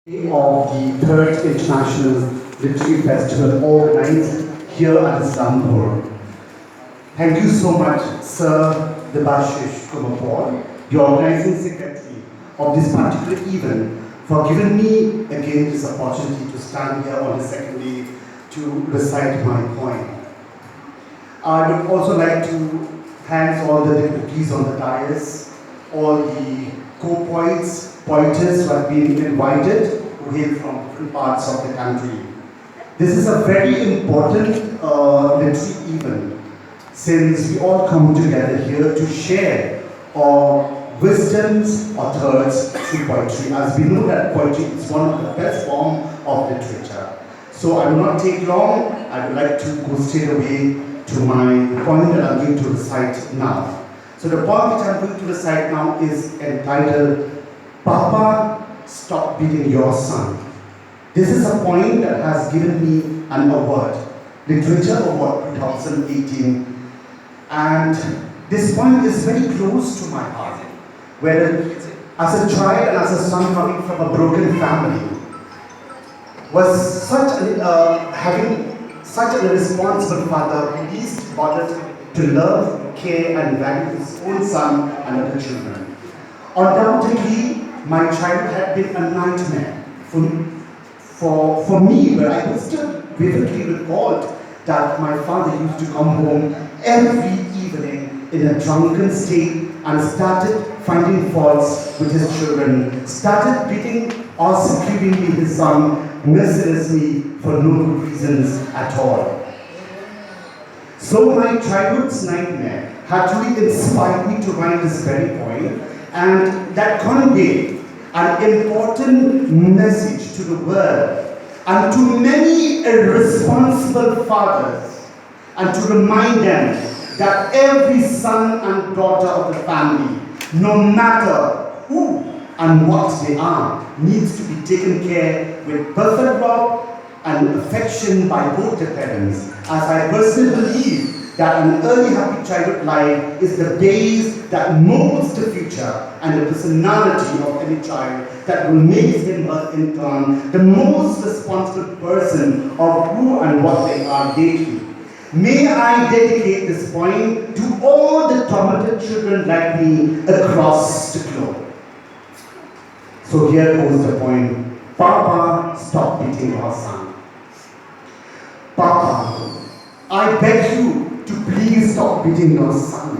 Of the third International Literary Festival organized here at Istanbul. Thank you so much, Sir Debashish Kumar, the organizing secretary of this particular event, for giving me again this opportunity to stand here on the second day to recite my poem. I would also like to thank all the deputies on the dais, all the co-poets, poetess who have been invited, who hail from different parts of the country. This is a very important literary event, since we all come together here to share our wisdoms or thoughts through poetry, as we know that poetry is one of the best forms of literature. So I will not take long. I would like to go straight away to my poem that I'm going to recite now. So the poem which I'm going to recite now is entitled, Papa, Stop Beating Your Son. This is a poem that has given me an award, Literature Award 2018. And this poem is very close to my heart, where as a child and as a son coming from a broken family, was having such a responsible father who least bothered to love, care and value his own son and other children. Undoubtedly, my childhood had been a nightmare for me, where I could still vividly recall that my father used to come home every evening in a drunken state and started finding faults with his children, started beating or severely his son mercilessly for no good reasons at all. So my childhood's nightmare had really inspired me to write this very poem, and that conveyed an important message to the world and to many irresponsible fathers, and to remind them that every son and daughter of the family, no matter who and what they are, needs to be taken care with perfect love and affection by both the parents, as I personally believe that an early happy childhood life is the base that molds the future and the personality of any child, that will make him or in turn the most responsible person of who and what they are lately. May I dedicate this poem to all the tormented children like me across the globe. So here goes the poem, Papa, Stop Beating Your Son. Papa, I beg you to please stop beating your son.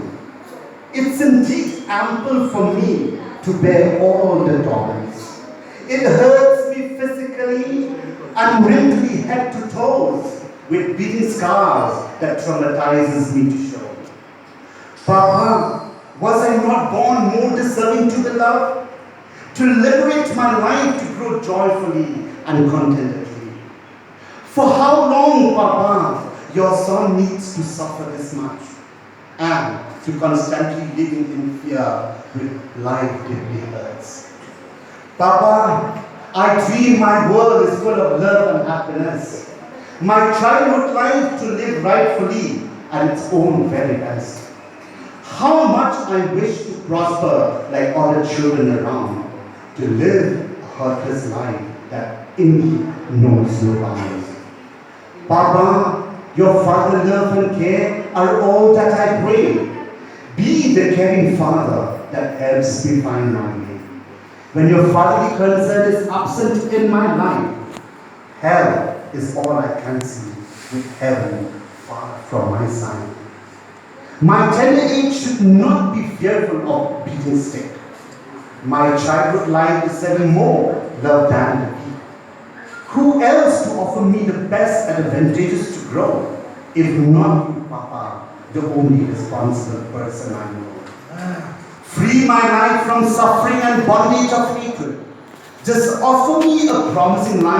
It's indeed ample for me to bear all the torments. It hurts me physically and mentally head to toes, with beating scars that traumatizes me to show. Papa, was I not born more deserving to be loved? To liberate my life to grow joyfully and contentedly. For how long, Papa, your son needs to suffer this much, and to constantly living in fear with life deeply hurts? Papa, I dream my world is full of love and happiness. My childhood life to live rightfully at its own very best. How much I wish to prosper like other children around, to live a hurtless life that indeed knows no bounds. Papa, your father love and care are all that I pray. Be the caring father that helps me find my way. When your fatherly concern is absent in my life, hell is all I can see, with heaven far from my side. My tender age should not be fearful of beating stick. My childhood life is even more love than the peak. Who else to offer me the best advantages to grow, if not you, Papa, the only responsible person I know? Free my life from suffering and bondage of hatred. Just offer me a promising life.